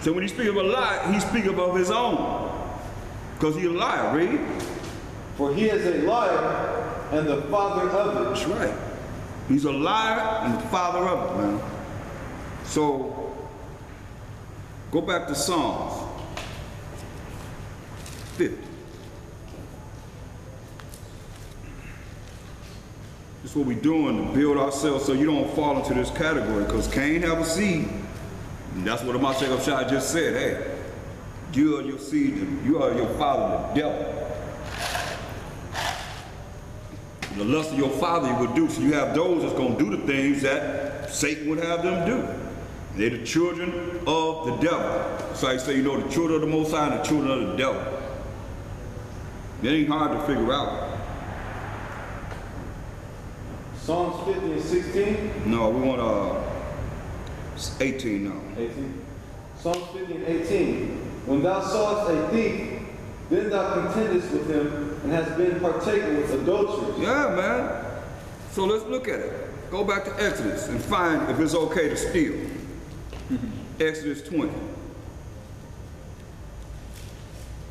So when he speaks of a lie, he speaks of his own. Because he's a liar, read. For he is a liar and the father of it. That's right. He's a liar and the father of it, man. So, go back to Psalms 50. This is what we're doing to build ourselves so you don't fall into this category. Because Cain have a seed. And that's what the Mashiach Shai just said. Hey, you are your seed. You are your father, the devil. The lust of your father you would do. So you have those that's going to do the things that Satan would have them do. They're the children of the devil. So I say, you know, the children of the Most High and the children of the devil. It ain't hard to figure out. Psalms 50 and 16? No, we want 18 now. 18. Psalms 50 and 18. When thou sawest a thief, then thou contendest with him and hast been partaken with adulterers. Yeah, man. So let's look at it. Go back to Exodus and find if it's okay to steal. Exodus 20.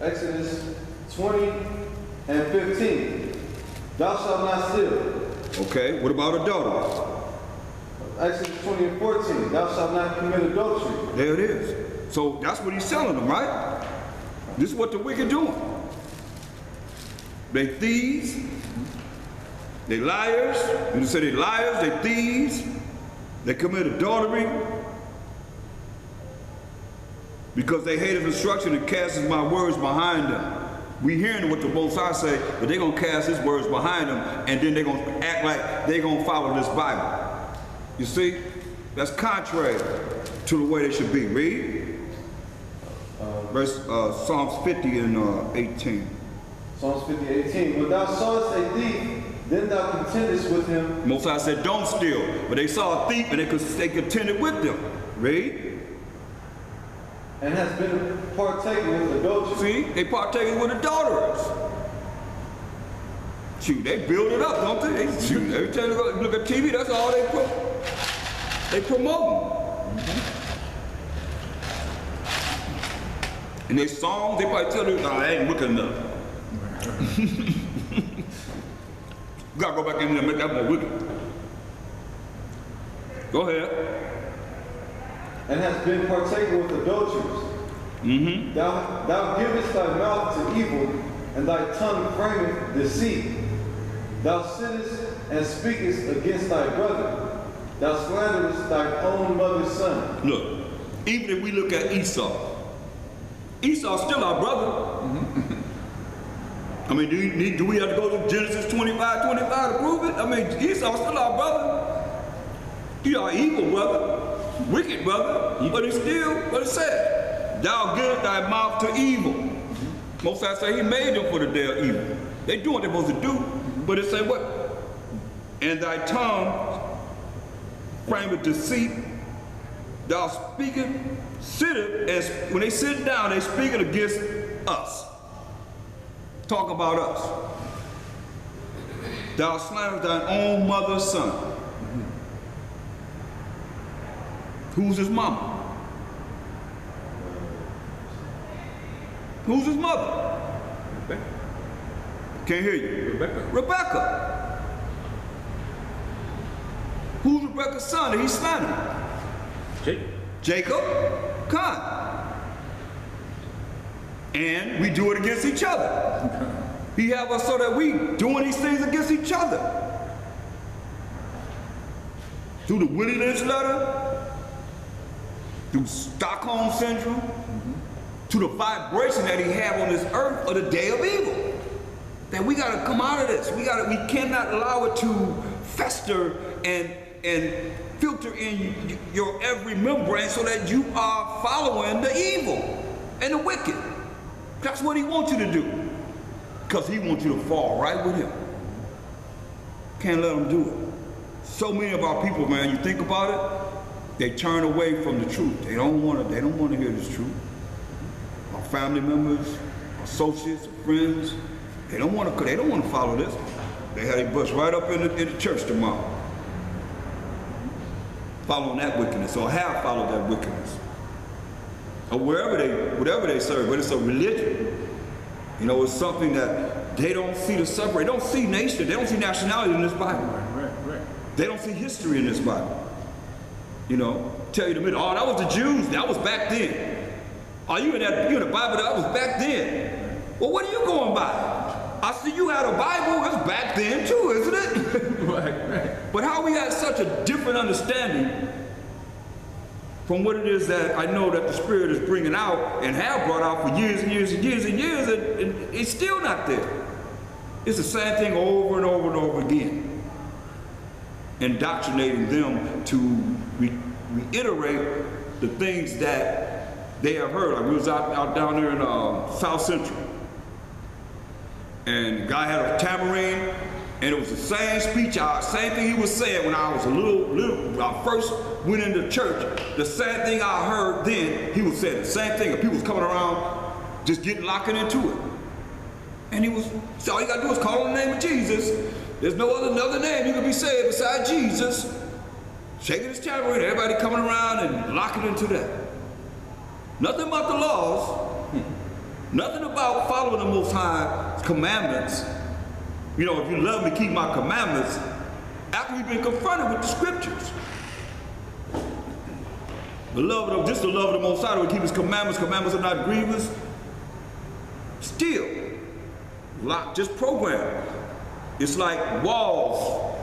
Exodus 20 and 15. Thou shalt not steal. Okay, what about adultery? Exodus 20 and 14. Thou shalt not commit adultery. There it is. So that's what he's telling them, right? This is what the wicked doing. They thieves, they liars. You say they liars, they thieves, they commit adultery because they hate his instruction and casts my words behind them. We hearing what the Most High say, but they're gonna cast his words behind them, and then they're gonna act like they're gonna follow this Bible. You see, that's contrary to the way they should be. Read. Psalms 50 and 18. Psalms 50, 18. When thou sawest a thief, then thou contendest with him. Most High said, don't steal. But they saw a thief and they contended with them. Read. And has been partaken with adulterers. See, they partaken with adulterers. Shoot, they build it up, don't they? Shoot, every time you look at TV, that's all they promote. And their songs, they probably tell you, no, I ain't looking enough. You gotta go back in there and make that more wicked. Go ahead. And has been partaken with adulterers. Thou givest thy mouth to evil, and thy tongue frameth deceit. Thou sittest and speakest against thy brother. Thou slanderest thy own mother's son. Look, even if we look at Esau, Esau's still our brother. I mean, do we have to go to Genesis 25 to prove it? I mean, Esau's still our brother. He's our evil brother, wicked brother, but he's still what it said. Thou givest thy mouth to evil. Most I say he made them for the day of evil. They do what they're supposed to do, but it say what? And thy tongue frameth deceit. Thou speakest, sitteth, as when they sit down, they speaking against us. Talk about us. Thou slanderest thine own mother's son. Who's his mama? Who's his mother? Rebecca. Can't hear you. Rebecca. Who's Rebecca's son that he slandered? Jacob. Con. And we do it against each other. He have us so that we doing these things against each other. Through the Willie Lynch letter, through Stockholm Syndrome, to the vibration that he had on this earth of the day of evil. That we gotta come out of this. We cannot allow it to fester and filter in your every membrane so that you are following the evil and the wicked. That's what he wants you to do. Because he wants you to fall right with him. Can't let him do it. So many of our people, man, you think about it, they turn away from the truth. They don't want to hear this truth. Our family members, associates, friends, they don't want to follow this. They had a bus right up in the church tomorrow. Following that wickedness, or have followed that wickedness. or whatever they serve, but it's a religion. You know, it's something that they don't see to separate. They don't see nation, they don't see nationality in this Bible. Right. They don't see history in this Bible. You know, tell you the middle, oh, that was the Jews, that was back then. Oh, you in the Bible, that was back then. Well, what are you going by? I see you had a Bible, it's back then too, isn't it? Right. But how we got such a different understanding from what it is that I know that the Spirit is bringing out and have brought out for years and years and years and years, and it's still not there. It's the same thing over and over and over again. Indoctrinating them to reiterate the things that they have heard. Like we was out down there in South Central, and the guy had a tambourine, and it was the same speech, same thing he was saying when I was a little, when I first went into church. The same thing I heard then, he was saying the same thing. And people was coming around, just getting locking into it. And he was, so all you gotta do is call on the name of Jesus. There's no other name you can be saved besides Jesus. Shaking his tambourine, everybody coming around and locking into that. Nothing about the laws, nothing about following the Most High's commandments. You know, if you love me, keep my commandments. After we've been confronted with the scriptures. The love of the Most High, we keep his commandments. Commandments are not grievous. Still, just programmed. It's like walls,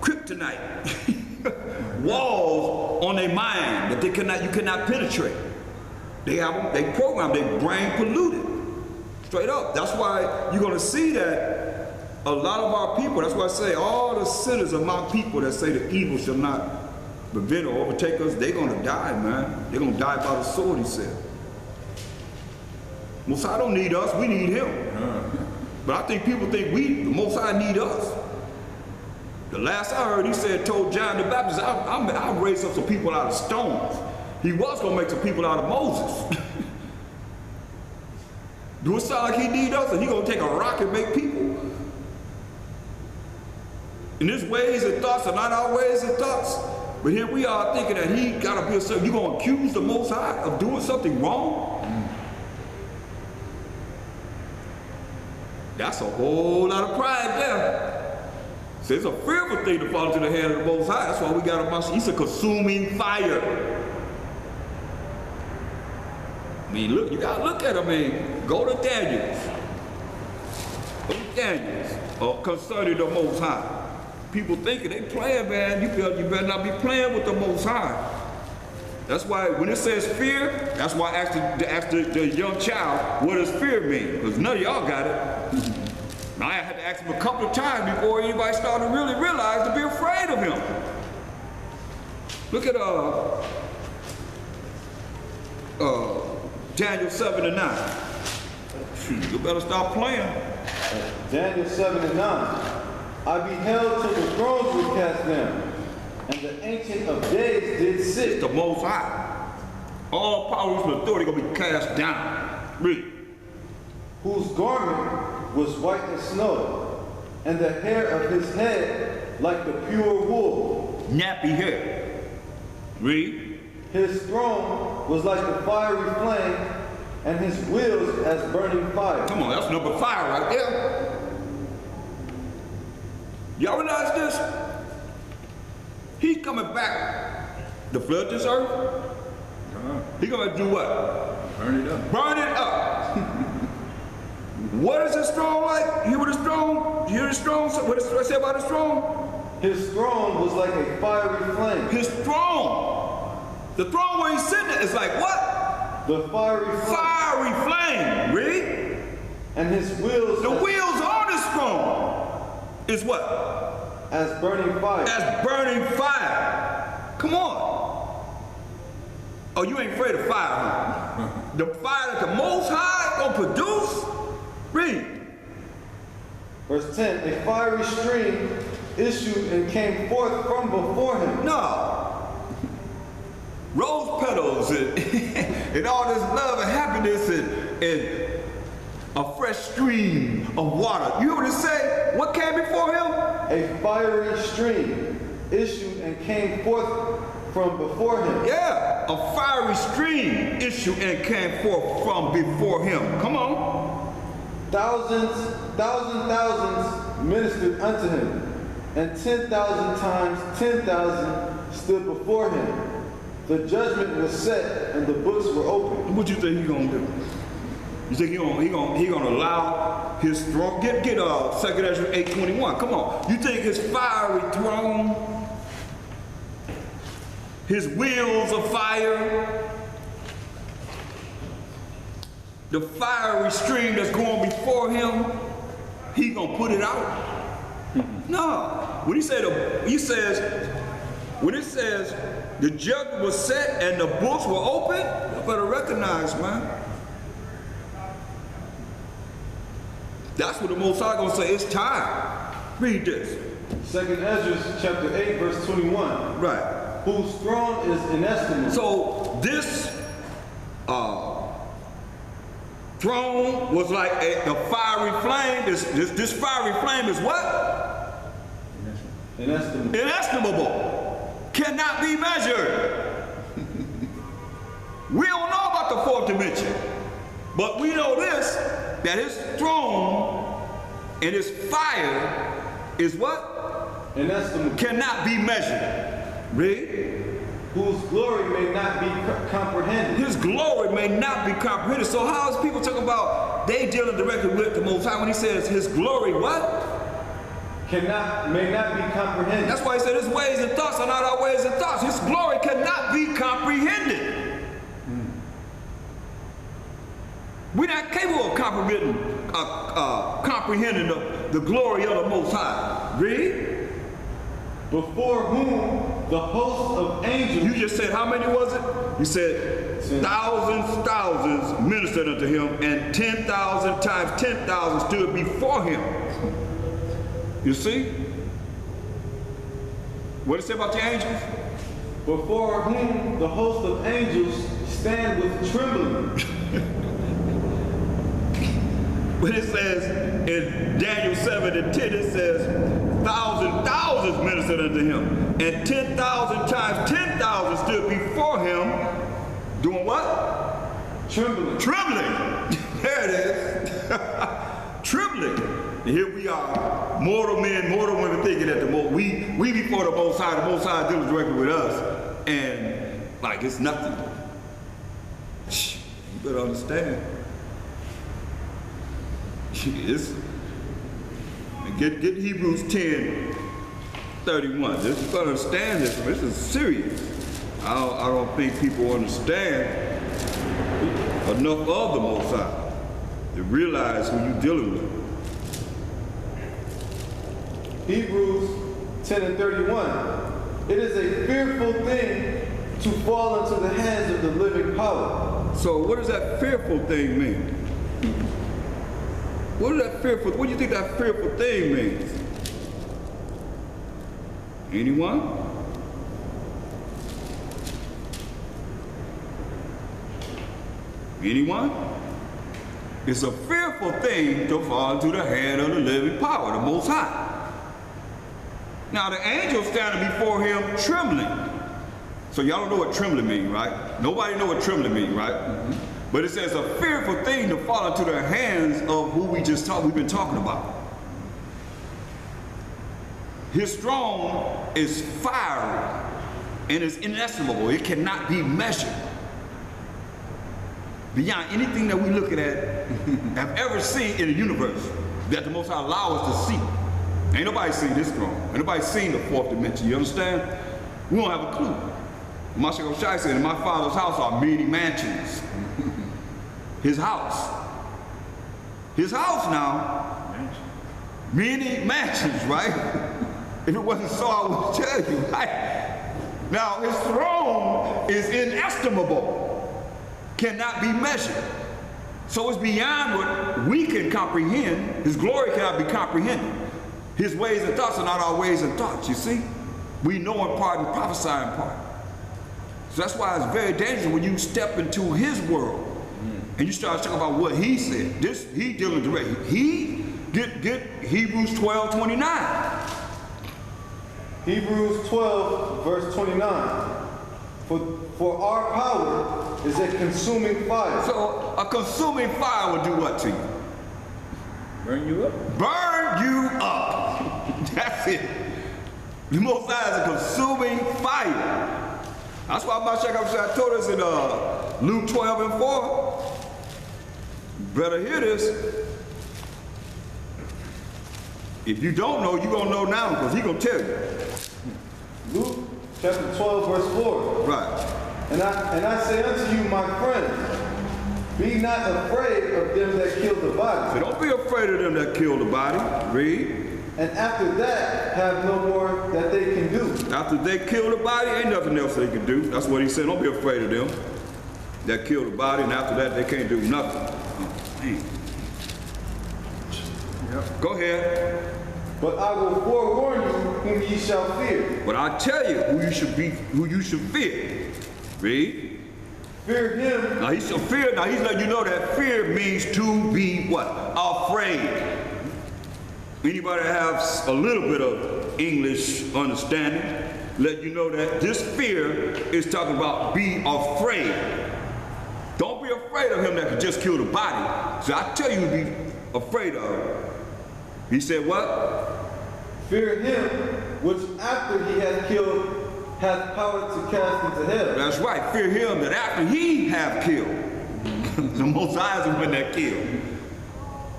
kryptonite. Walls on their mind that you cannot penetrate. They have them, they program, they brain polluted. Straight up. That's why you're gonna see that a lot of our people, that's why I say all the sinners of my people that say the evil shall not prevent or overtake us, they're gonna die, man. They're gonna die by the sword, he said. Most High don't need us, we need him. But I think people think the Most High need us. The last I heard, he said, told John the Baptist, I'll raise up some people out of stones. He was gonna make some people out of Moses. Do it sound like he need us, and he gonna take a rock and make people? And his ways and thoughts are not our ways and thoughts. But here we are thinking that he gotta be a certain, you gonna accuse the Most High of doing something wrong? That's a whole lot of pride there. So it's a fearful thing to fall into the hand of the Most High. That's why we got a, he's a consuming fire. I mean, look, you gotta look at him, man. Go to Daniel. Go to Daniel, concerning the Most High. People thinking they playing, man. You better not be playing with the Most High. That's why when it says fear, that's why I asked the young child, what does fear mean? Because none of y'all got it. Now I had to ask him a couple of times before anybody started to really realize to be afraid of him. Look at Daniel 7 and 9. You better stop playing. Daniel 7 and 9. I beheld till the thrones were cast down, and the Ancient of Days did sit. The Most High. All powers and authority gonna be cast down. Read. Whose garment was white as snow, and the hair of his head like the pure wool. Nappy hair. Read. His throne was like a fiery flame, and his wheels as burning fire. Come on, that's number 5 right there. Y'all realize this? He's coming back to flood this earth. He's gonna do what? Burn it up. Burn it up. What is his throne like? You hear what his throne? You hear his throne? What does it say about his throne? His throne was like a fiery flame. His throne. The throne where he's sitting is like what? The fiery flame. Fiery flame. Read. And his wheels. The wheels on his throne is what? As burning fire. As burning fire. Come on. Oh, you ain't afraid of fire, huh? The fire that the Most High gonna produce? Read. Verse 10, a fiery stream issued and came forth from before him. No. Rose petals and, and all this love and happiness and a fresh stream of water. You hear what it say? What came before him? A fiery stream issued and came forth from before him. Yeah, a fiery stream issue and came forth from before him. Come on. Thousands ministered unto him, and 10,000 times 10,000 stood before him. The judgment was set, and the books were opened. What you think he gonna do? You think he gonna allow his throne? Get 2 Ezra 8:21. Come on. You think his fiery throne, his wheels of fire, the fiery stream that's going before him, he gonna put it out? No. When he says when it says the judgment was set and the books were open, you better recognize, man. That's what the Most High gonna say. It's time. Read this. 2 Ezra chapter 8, verse 21. Right. Whose throne is inestimable. So this throne was like a fiery flame. This fiery flame is what? Inestimable. Inestimable. Cannot be measured. We don't know about the fourth dimension, but we know this, that his throne and his fire is what? Inestimable. Cannot be measured. Read. Whose glory may not be comprehended. His glory may not be comprehended. So how is people talking about they dealing directly with the Most High when he says his glory what? May not be comprehended. That's why he said his ways and thoughts are not our ways and thoughts. His glory cannot be comprehended. We're not capable of comprehending the glory of the Most High. Read. Before whom the host of angels. You just said how many was it? You said thousands ministered unto him, and 10,000 times 10,000 stood before him. You see? What did it say about the angels? Before whom the host of angels stand with trembling. When it says in Daniel 7 and 10, it says thousands ministered unto him, and 10,000 times 10,000 stood before him, doing what? Trembling. Trembling. There it is. Trembling. And here we are, mortal men, mortal women, thinking that we before the Most High deals directly with us, and like it's nothing. You better understand. Get Hebrews 10:31. Just to understand this. This is serious. I don't think people understand enough of the Most High to realize who you're dealing with. Hebrews 10:31. It is a fearful thing to fall into the hands of the living power. So what does that fearful thing mean? What do you think that fearful thing means? Anyone? Anyone? It's a fearful thing to fall into the hand of the living power, the Most High. Now the angel standing before him trembling. So y'all don't know what trembling means, right? Nobody know what trembling means, right? Mm-hmm. But it says a fearful thing to fall into the hands of who we've been talking about. His throne is fiery and is inestimable. It cannot be measured. Beyond anything that we looking at, have ever seen in the universe, that the Most High allow us to see. Ain't nobody seen this throne. Ain't nobody seen the fourth dimension, you understand? We don't have a clue. Mashiach Shai said, in my Father's house are many mansions. His house. His house now, many mansions, right? If it wasn't so, I would tell you, right? Now, his throne is inestimable, cannot be measured. So it's beyond what we can comprehend. His glory cannot be comprehended. His ways and thoughts are not our ways and thoughts, you see? We know in part and prophesy in part. So that's why it's very dangerous when you step into his world and you start talking about what he said. This, he dealing directly. Get Hebrews 12:29. Hebrews 12, verse 29. For our power is a consuming fire. So a consuming fire will do what to you? Burn you up. Burn you up. That's it. The Most High is a consuming fire. That's why Mashiach told us in Luke 12:4. Better hear this. If you don't know, you're going to know now because he's going to tell you. Luke chapter 12, verse 4. Right. And I say unto you, my friends, be not afraid of them that kill the body. So don't be afraid of them that kill the body. Read. And after that, have no more that they can do. After they kill the body, ain't nothing else they can do. That's what he said. Don't be afraid of them that kill the body, and after that, they can't do nothing. Oh, man. Yep. Go ahead. But I will forewarn you whom ye shall fear. But I tell you who you should fear. Read. Fear him. Now he's letting you know that fear means to be what? Afraid. Anybody that has a little bit of English understanding, let you know that this fear is talking about be afraid. Don't be afraid of him that can just kill the body. So I tell you to be afraid of. He said what? Fear him which after he hath killed hath power to cast into hell. That's right. Fear him that after he have killed, the Most High is the one that killed,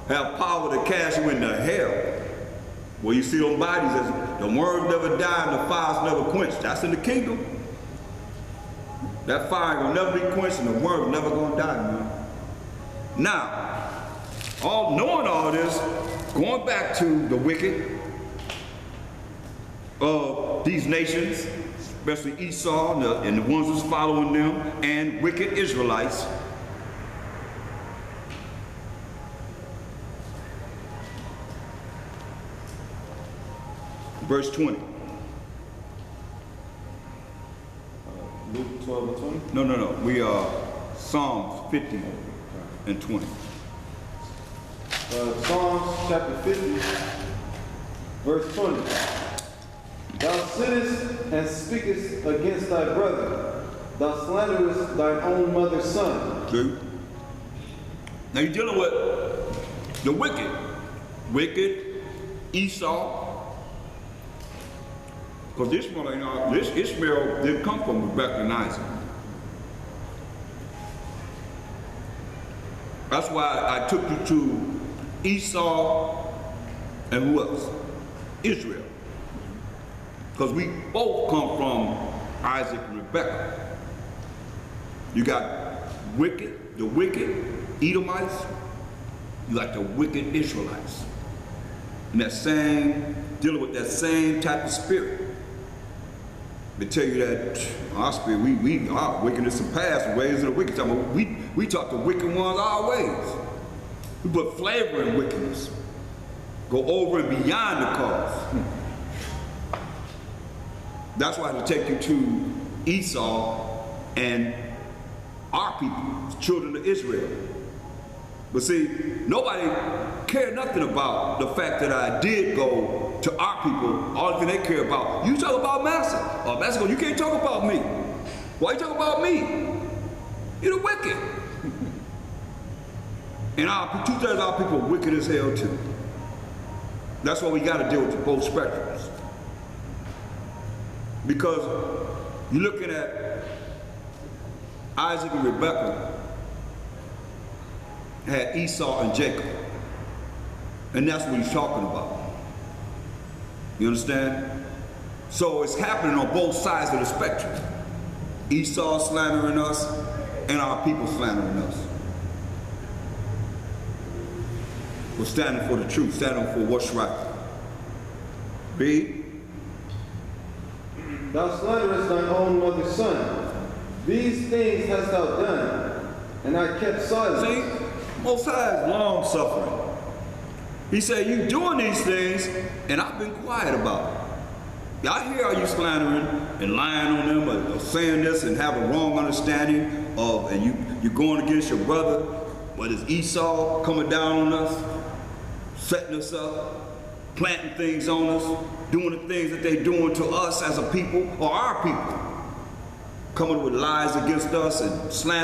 have power to cast you into hell. Well, you see those bodies, the worms never die and the fire's never quenched. That's in the kingdom. That fire will never be quenched and the worms never gonna die, man. Now, knowing all this, going back to the wicked of these nations, especially Esau and the ones who's following them, and wicked Israelites. Verse 20. Luke 12 and 20? No. We are Psalms 50 and 20. Psalms chapter 50, verse 20. Thou sittest and speakest against thy brother. Thou slanderest thine own mother's son. See? Now you're dealing with the wicked. Wicked, Esau. Because this Ishmael didn't come from Rebekah and Isaac. That's why I took you to Esau and who else? Israel. Because we both come from Isaac and Rebekah. You got the wicked Edomites, you got the wicked Israelites. And dealing with that same type of spirit. They tell you that our spirit, our wickedness surpasses the ways of the wicked. We talk to wicked ones our ways. We put flavor in wickedness. Go over and beyond the cause. That's why I had to take you to Esau and our people, children of Israel. But see, nobody cared nothing about the fact that I did go to our people. All thing they care about, you talk about Massa. Oh, Massa, you can't talk about me. Why you talk about me? You're the wicked. And 2/3 of our people are wicked as hell too. That's why we got to deal with both spectrums. Because you're looking at Isaac and Rebekah had Esau and Jacob. And that's what he's talking about. You understand? So it's happening on both sides of the spectrum. Esau slandering us and our people slandering us. We're standing for the truth, standing for what's right. Read. Thou slanderest thine own mother's son. These things hast thou done, and I kept silence. See? Most High is long suffering. He said, you doing these things, and I've been quiet about it. I hear how you slandering and lying on them or saying this and have a wrong understanding of, and you're going against your brother, but it's Esau coming down on us, setting us up, planting things on us, doing the things that they're doing to us as a people or our people, coming with lies against us and slander.